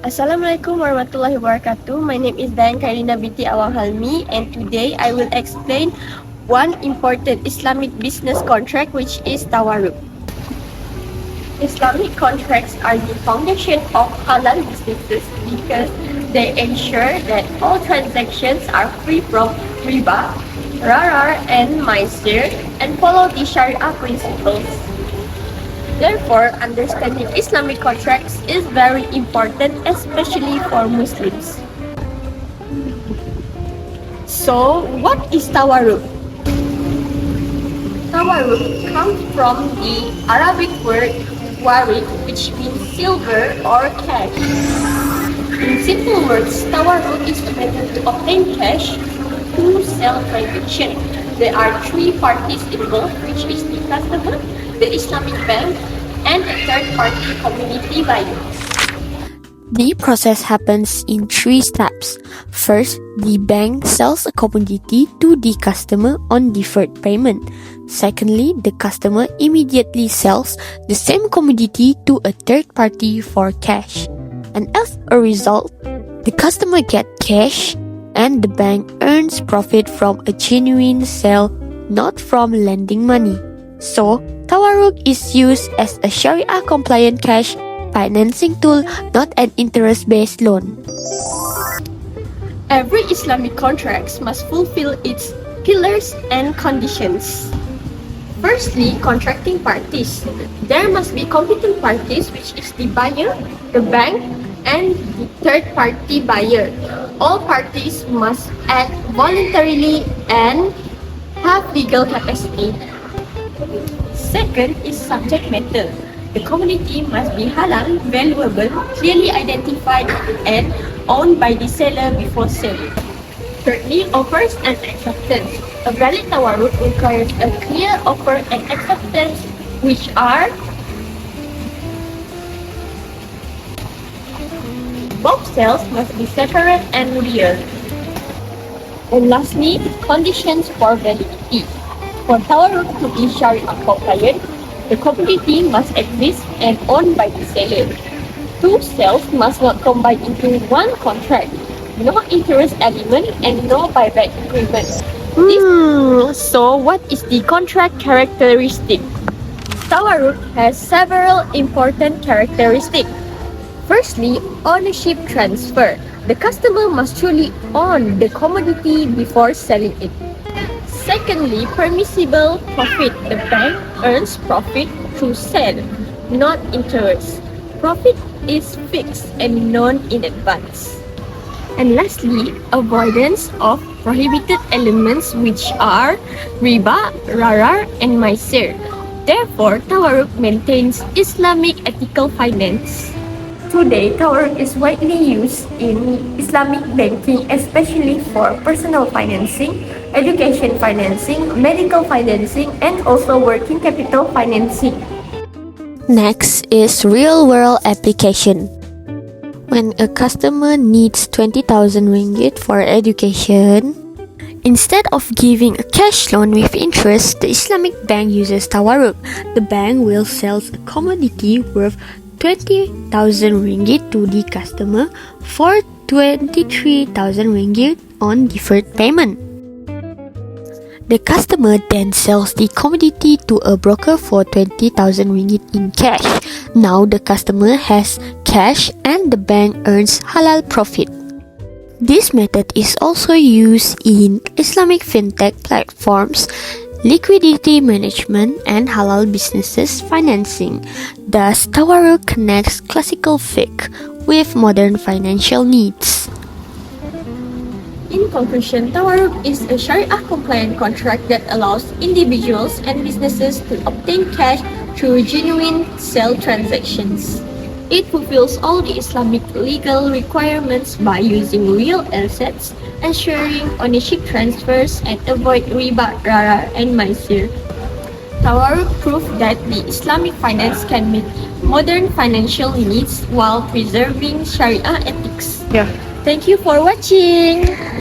Assalamualaikum warahmatullahi wabarakatuh. My name is Dayan Karina binti Awang Halmi, and today I will explain one important Islamic business contract, which is Tawarruq. Islamic contracts are the foundation of halal businesses because they ensure that all transactions are free from riba, rarar, and maisir and follow the Sharia principles. Therefore, understanding Islamic contracts is very important, especially for Muslims. So, what is Tawarruq? Tawarruq comes from the Arabic word warik, which means silver or cash. In simple words, Tawarruq is a method to obtain cash through sell transaction. There are three parties involved, which is the customer, the Islamic bank, and the third-party community buyer. The process happens in three steps. First, the bank sells a commodity to the customer on deferred payment. Secondly, the customer immediately sells the same commodity to a third party for cash. And as a result, the customer gets cash and the bank earns profit from a genuine sale, not from lending money. So, Tawarruq is used as a Sharia-compliant cash financing tool, not an interest-based loan. Every Islamic contract must fulfill its pillars and conditions. Firstly, contracting parties. There must be competent parties, which is the buyer, the bank, and the third-party buyer. All parties must act voluntarily and have legal capacity. Second is subject matter. The commodity must be halal, valuable, clearly identified, and owned by the seller before sale. Thirdly, offers and acceptance. A valid tawarruq requires a clear offer and acceptance, which are both sales must be separate and real. And lastly, conditions for validity. For tawarruq to be Sharia compliant, the commodity must exist and owned by the seller. Two sales must not combine into one contract. No interest element and no buyback agreement. So what is the contract characteristic? Tawarruq has several important characteristics. Firstly, ownership transfer. The customer must truly own the commodity before selling it. Secondly, permissible profit. The bank earns profit through sale, not interest. Profit is fixed and known in advance. And lastly, avoidance of prohibited elements, which are riba, rarar, and maisir. Therefore, Tawarruq maintains Islamic ethical finance. Today, Tawarruq is widely used in Islamic banking, especially for personal financing, education financing, medical financing, and also working capital financing. Next is real-world application. When a customer needs 20,000 ringgit for education, instead of giving a cash loan with interest, the Islamic bank uses Tawarruq. The bank will sell a commodity worth 20,000 ringgit to the customer for 23,000 ringgit on deferred payment. The customer then sells the commodity to a broker for 20,000 ringgit in cash. Now the customer has cash and the bank earns halal profit. This method is also used in Islamic fintech platforms, liquidity management, and halal businesses financing. Thus, Tawarruq connects classical fiqh with modern financial needs. In conclusion, Tawarruq is a Sharia-compliant contract that allows individuals and businesses to obtain cash through genuine sale transactions. It fulfills all the Islamic legal requirements by using real assets, ensuring ownership transfers, and avoid riba, rara, and maisir. Tawarruq proved that the Islamic finance can meet modern financial needs while preserving Sharia ethics. Thank you for watching.